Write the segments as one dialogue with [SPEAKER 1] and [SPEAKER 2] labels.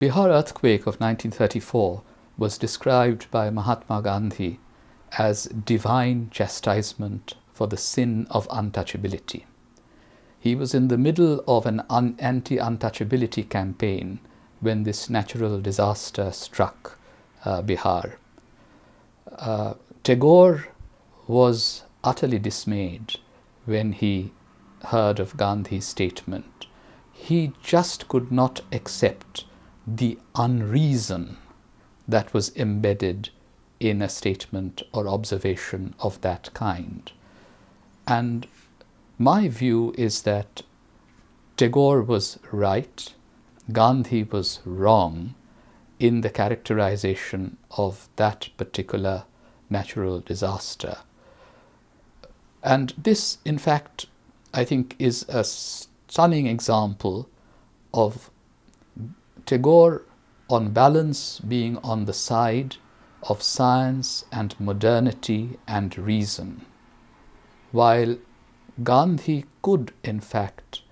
[SPEAKER 1] Bihar earthquake of 1934 was described by Mahatma Gandhi as divine chastisement for the sin of untouchability. He was in the middle of an anti-untouchability campaign when this natural disaster struck Bihar. Tagore was utterly dismayed when he heard of Gandhi's statement. He just could not accept the unreason that was embedded in a statement or observation of that kind. And my view is that Tagore was right, Gandhi was wrong in the characterization of that particular natural disaster. And this, in fact, I think is a stunning example of Tagore, on balance, being on the side of science and modernity and reason, while Gandhi could, in fact,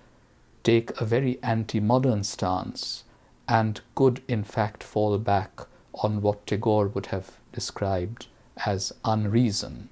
[SPEAKER 1] take a very anti-modern stance and could, in fact, fall back on what Tagore would have described as unreason.